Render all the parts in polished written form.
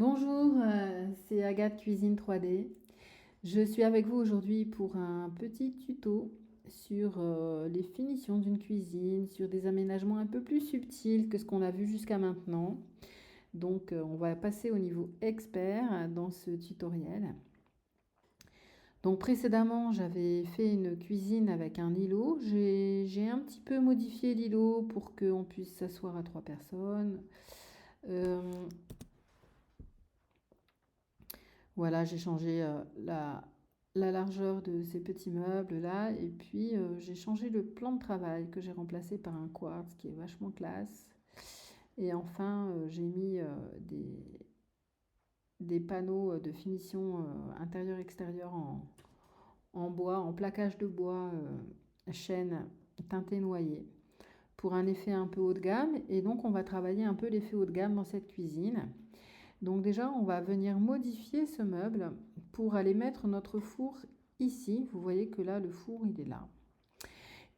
Bonjour, c'est Agathe Cuisine 3D. Je suis avec vous aujourd'hui pour un petit tuto sur les finitions d'une cuisine, sur des aménagements un peu plus subtils que ce qu'on a vu jusqu'à maintenant. Donc on va passer au niveau expert dans ce tutoriel. Donc précédemment, j'avais fait une cuisine avec un îlot. J'ai un petit peu modifié l'îlot pour qu'on puisse s'asseoir à 3 personnes. Euh, Voilà, j'ai changé la largeur de ces petits meubles-là et puis j'ai changé le plan de travail que j'ai remplacé par un quartz qui est vachement classe. Et enfin, j'ai mis des panneaux de finition intérieur-extérieur en bois, en plaquage de bois chêne teinté noyer pour un effet un peu haut de gamme. Et donc, on va travailler un peu l'effet haut de gamme dans cette cuisine. Donc déjà, on va venir modifier ce meuble pour aller mettre notre four ici. Vous voyez que là, le four, il est là.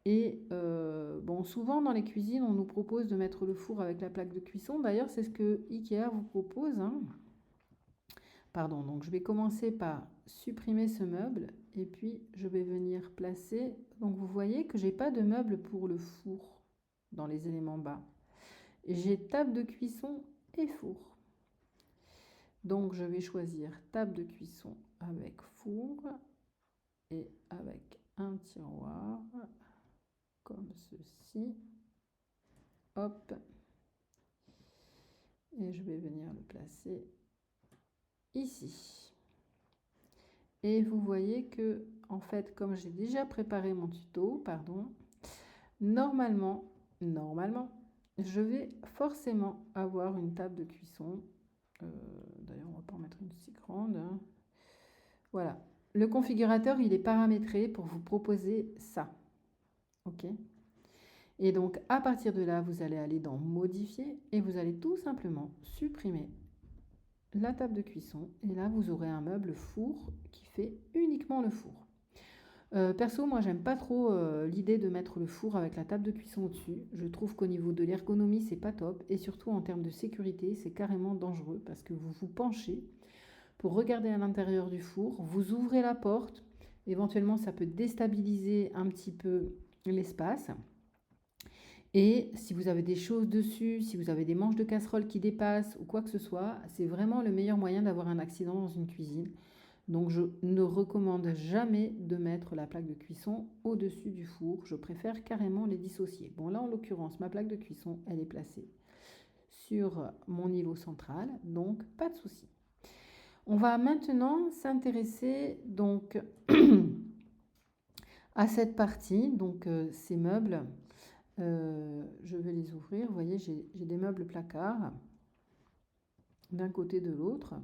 Et bon, souvent dans les cuisines, on nous propose de mettre le four avec la plaque de cuisson. D'ailleurs, c'est ce que Ikea vous propose, hein. Pardon, donc je vais commencer par supprimer ce meuble et puis je vais venir placer. Donc vous voyez que j'ai pas de meuble pour le four dans les éléments bas. J'ai table de cuisson et four. Donc je vais choisir table de cuisson avec four et avec un tiroir comme ceci. Hop. Et je vais venir le placer ici. Et vous voyez que, en fait, comme j'ai déjà préparé mon tuto, pardon, normalement, je vais forcément avoir une table de cuisson. D'ailleurs, on va pas en mettre une si grande, hein. Voilà. Le configurateur, il est paramétré pour vous proposer ça. OK? Et donc, à partir de là, vous allez aller dans Modifier et vous allez tout simplement supprimer la table de cuisson. Et là, vous aurez un meuble four qui fait uniquement le four. Perso, moi, j'aime pas trop l'idée de mettre le four avec la table de cuisson au-dessus. Je trouve qu'au niveau de l'ergonomie, c'est pas top. Et surtout, en termes de sécurité, c'est carrément dangereux parce que vous vous penchez pour regarder à l'intérieur du four. Vous ouvrez la porte. Éventuellement, ça peut déstabiliser un petit peu l'espace. Et si vous avez des choses dessus, si vous avez des manches de casserole qui dépassent ou quoi que ce soit, c'est vraiment le meilleur moyen d'avoir un accident dans une cuisine. Donc je ne recommande jamais de mettre la plaque de cuisson au-dessus du four. Je préfère carrément les dissocier. Bon là en l'occurrence, ma plaque de cuisson, elle est placée sur mon îlot central, donc pas de souci. On va maintenant s'intéresser donc à cette partie, donc ces meubles. Je vais les ouvrir. Vous voyez, j'ai des meubles placards d'un côté de l'autre.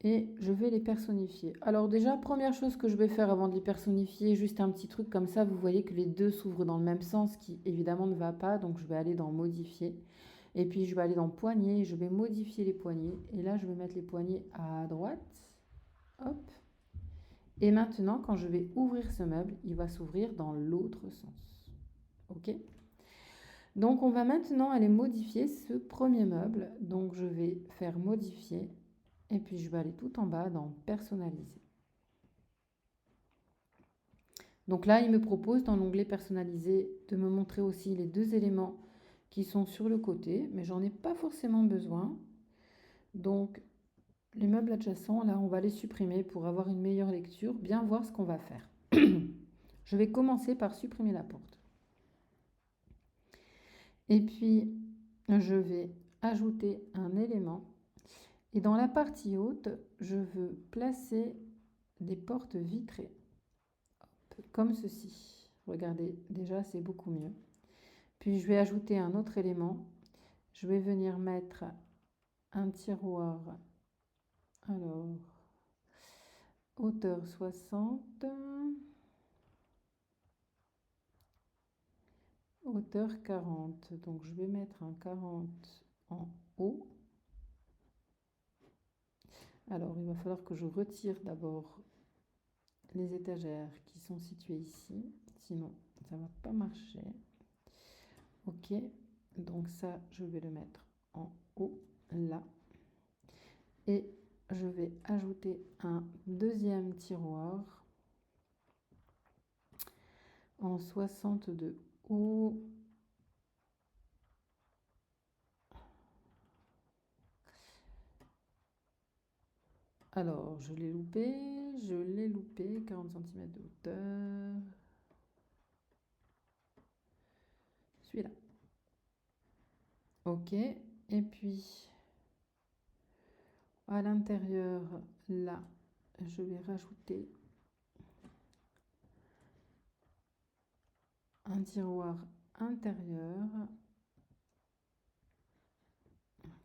Et je vais les personnifier. Alors déjà, première chose que je vais faire avant de les personnifier, juste un petit truc comme ça, vous voyez que les deux s'ouvrent dans le même sens, qui évidemment ne va pas. Donc je vais aller dans Modifier. Et puis je vais aller dans Poignées, je vais modifier les poignées. Et là, je vais mettre les poignées à droite. Hop. Et maintenant, quand je vais ouvrir ce meuble, il va s'ouvrir dans l'autre sens. OK ? Donc on va maintenant aller modifier ce premier meuble. Donc je vais faire modifier et puis je vais aller tout en bas dans personnaliser. Donc là, il me propose dans l'onglet personnaliser de me montrer aussi les deux éléments qui sont sur le côté, mais j'en ai pas forcément besoin. Donc les meubles adjacents, là, on va les supprimer pour avoir une meilleure lecture, bien voir ce qu'on va faire. Je vais commencer par supprimer la porte. Et puis, je vais ajouter un élément. Et dans la partie haute, je veux placer des portes vitrées, comme ceci. Regardez, déjà, c'est beaucoup mieux. Puis, je vais ajouter un autre élément. Je vais venir mettre un tiroir. Alors, hauteur 60. Hauteur 40. Donc, je vais mettre un 40 en haut. Alors, il va falloir que je retire d'abord les étagères qui sont situées ici. Sinon, ça ne va pas marcher. OK. Donc ça, je vais le mettre en haut, là. Et je vais ajouter un deuxième tiroir en 62 ou alors je l'ai loupé, 40 cm de hauteur. Celui-là. Ok, et puis à l'intérieur, là, je vais rajouter un tiroir intérieur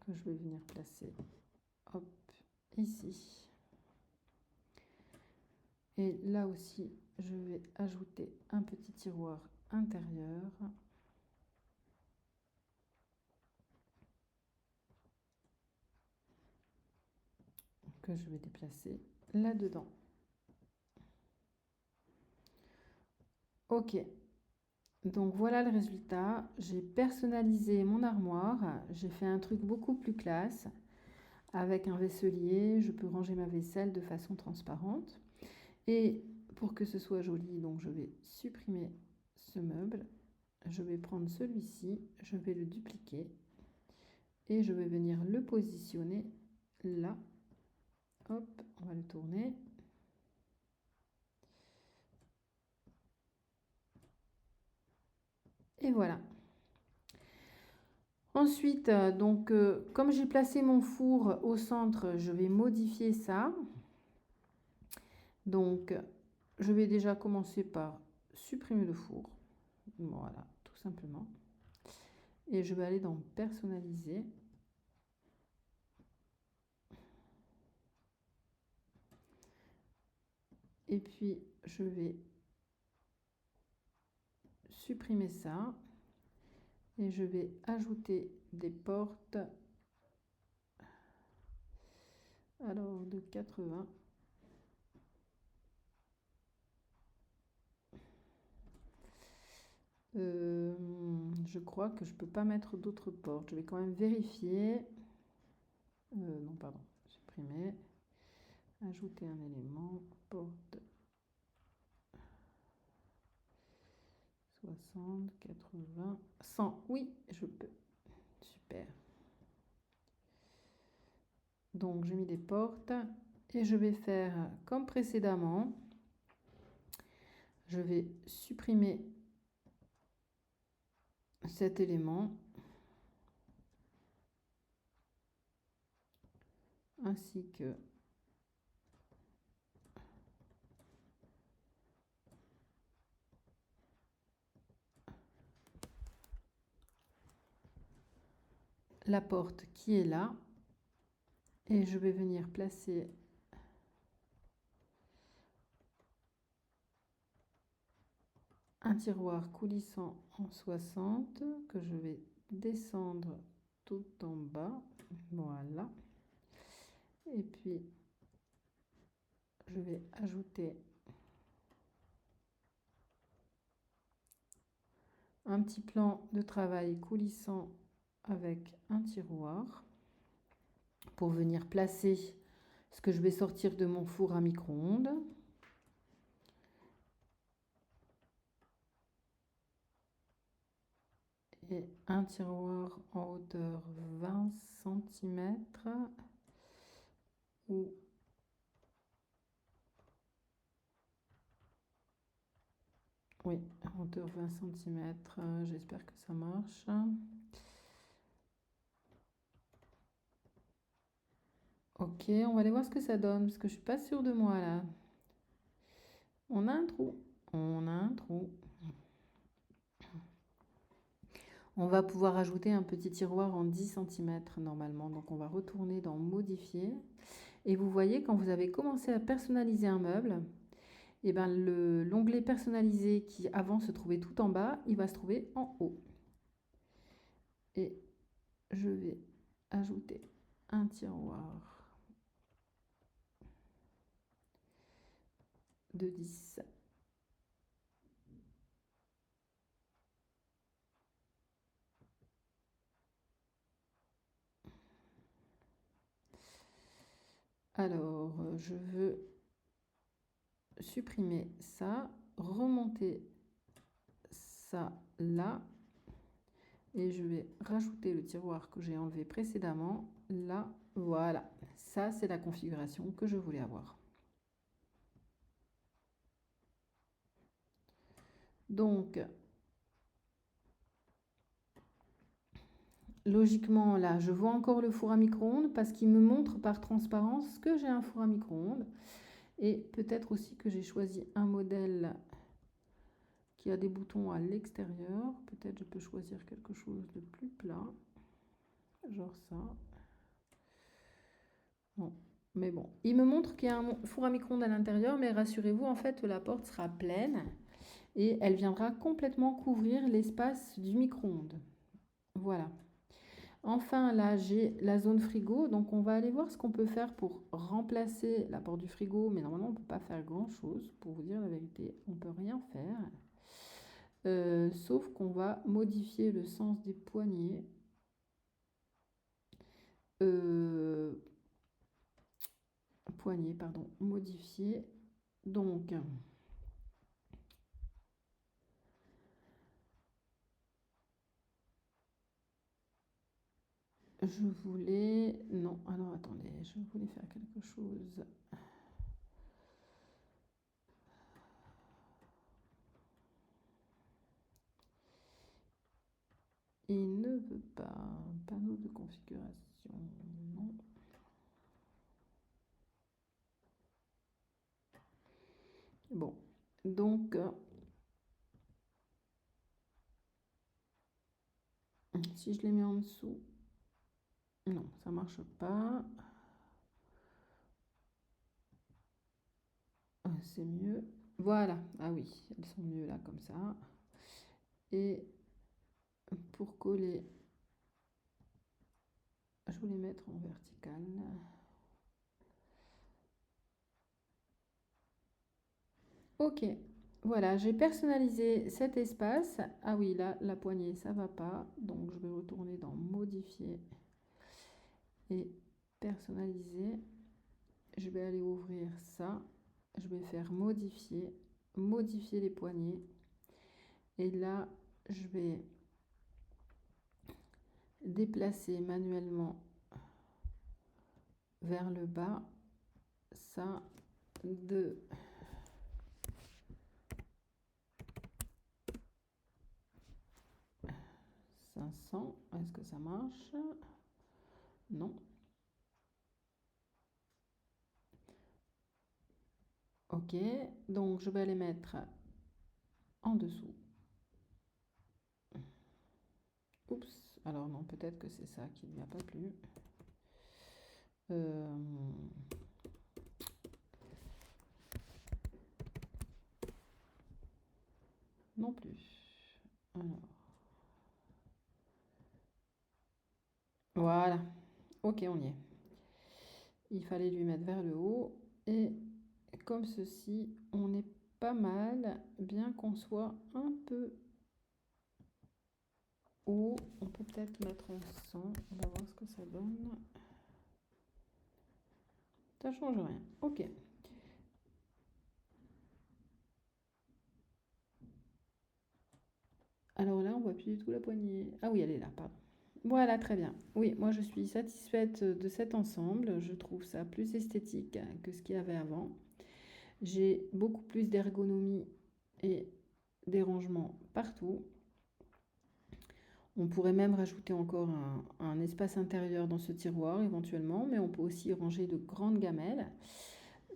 que je vais venir placer, hop, ici. Et là aussi, je vais ajouter un petit tiroir intérieur que je vais déplacer là-dedans. Ok, donc voilà le résultat. J'ai personnalisé mon armoire. J'ai fait un truc beaucoup plus classe. Avec un vaisselier, je peux ranger ma vaisselle de façon transparente. Et pour que ce soit joli, donc je vais supprimer ce meuble. Je vais prendre celui-ci, je vais le dupliquer et je vais venir le positionner là. Hop, on va le tourner. Et voilà. Ensuite, comme j'ai placé mon four au centre, je vais modifier ça. Donc, je vais déjà commencer par supprimer le four. Voilà, tout simplement. Et je vais aller dans personnaliser. Et puis, je vais supprimer ça. Et je vais ajouter des portes. Alors, de 80. Je crois que je peux pas mettre d'autres portes. Je vais quand même vérifier. Non, pardon. Supprimer. Ajouter un élément. Porte 60, 80, 100. Oui, je peux. Super. Donc, j'ai mis des portes. Et je vais faire comme précédemment. Je vais supprimer cet élément. Ainsi que la porte qui est là. Et je vais venir placer un tiroir coulissant en 60 que je vais descendre tout en bas. Voilà. Et puis, je vais ajouter un petit plan de travail coulissant avec un tiroir pour venir placer ce que je vais sortir de mon four à micro-ondes. Et un tiroir en hauteur 20 cm ou oui, hauteur 20 cm, j'espère que ça marche. Ok, on va aller voir ce que ça donne, parce que je suis pas sûre de moi là. On a un trou, on a un trou. On va pouvoir ajouter un petit tiroir en 10 cm normalement, donc on va retourner dans modifier. Et vous voyez, quand vous avez commencé à personnaliser un meuble, et ben l'onglet personnalisé qui avant se trouvait tout en bas, il va se trouver en haut. Et je vais ajouter un tiroir de 10. Alors, je veux supprimer ça, remonter ça là, et je vais rajouter le tiroir que j'ai enlevé précédemment là. Voilà, ça c'est la configuration que je voulais avoir. Donc, logiquement, là, je vois encore le four à micro-ondes parce qu'il me montre par transparence que j'ai un four à micro-ondes. Et peut-être aussi que j'ai choisi un modèle qui a des boutons à l'extérieur. Peut-être je peux choisir quelque chose de plus plat, genre ça. Bon, mais bon, il me montre qu'il y a un four à micro-ondes à l'intérieur, mais rassurez-vous, en fait, la porte sera pleine et elle viendra complètement couvrir l'espace du micro-ondes. Voilà. Enfin, là, j'ai la zone frigo, donc on va aller voir ce qu'on peut faire pour remplacer la porte du frigo, mais normalement, on ne peut pas faire grand-chose, pour vous dire la vérité, on ne peut rien faire. Sauf qu'on va modifier le sens des poignées. Poignée, pardon, modifier. Donc, je voulais... Non, alors attendez, je voulais faire quelque chose. Il ne veut pas. Panneau de configuration, non. Bon, donc, si je les mets en dessous, non, ça marche pas. C'est mieux. Voilà, ah oui, elles sont mieux là comme ça. Et pour coller, je voulais mettre en vertical. Ok, voilà, j'ai personnalisé cet espace. Ah oui, là, la poignée, ça va pas. Donc, je vais retourner dans modifier et personnaliser. Je vais aller ouvrir ça. Je vais faire modifier, modifier les poignées. Et là, je vais déplacer manuellement vers le bas ça de 500. Est-ce que ça marche? Non. Ok, donc je vais les mettre en dessous. Oups, alors non, peut-être que c'est ça qui ne lui a pas plu. Non plus. Alors. Voilà. Ok, on y est. Il fallait lui mettre vers le haut. Et comme ceci, on est pas mal, bien qu'on soit un peu haut. On peut peut-être mettre en 100. On va voir ce que ça donne. Ça change rien. Ok. Alors là, on voit plus du tout la poignée. Ah oui, elle est là, pardon. Voilà, très bien. Oui, moi je suis satisfaite de cet ensemble. Je trouve ça plus esthétique que ce qu'il y avait avant. J'ai beaucoup plus d'ergonomie et des rangements partout. On pourrait même rajouter encore un espace intérieur dans ce tiroir éventuellement, mais on peut aussi ranger de grandes gamelles.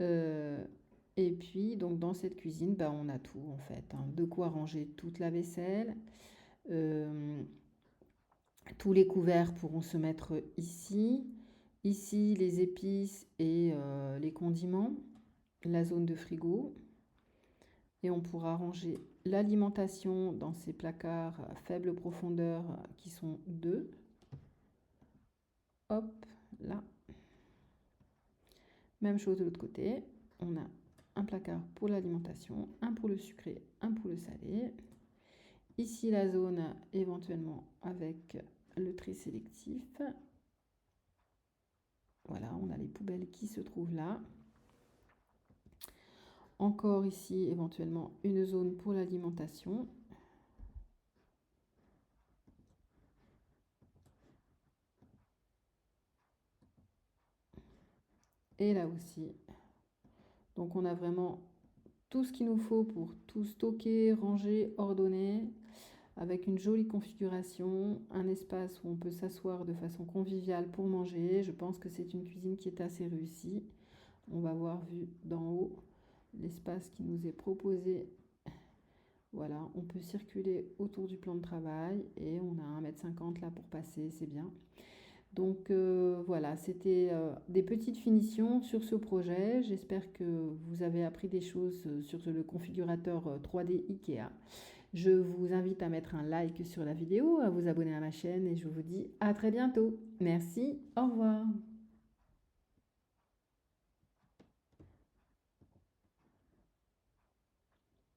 Et puis, donc dans cette cuisine, bah, on a tout en fait, hein. De quoi ranger toute la vaisselle. Tous les couverts pourront se mettre ici. Ici, les épices et les condiments. La zone de frigo. Et on pourra ranger l'alimentation dans ces placards à faible profondeur qui sont 2. Hop, là. Même chose de l'autre côté. On a un placard pour l'alimentation, un pour le sucré, un pour le salé. Ici, la zone éventuellement avec le tri sélectif. Voilà, on a les poubelles qui se trouvent là. Encore ici, éventuellement, une zone pour l'alimentation. Et là aussi. Donc on a vraiment tout ce qu'il nous faut pour tout stocker, ranger, ordonner, avec une jolie configuration, un espace où on peut s'asseoir de façon conviviale pour manger. Je pense que c'est une cuisine qui est assez réussie. On va voir vu d'en haut l'espace qui nous est proposé. Voilà, on peut circuler autour du plan de travail et on a 1,50 m là pour passer, c'est bien. Donc voilà, c'était des petites finitions sur ce projet. J'espère que vous avez appris des choses sur le configurateur 3D IKEA. Je vous invite à mettre un like sur la vidéo, à vous abonner à ma chaîne et je vous dis à très bientôt. Merci, au revoir.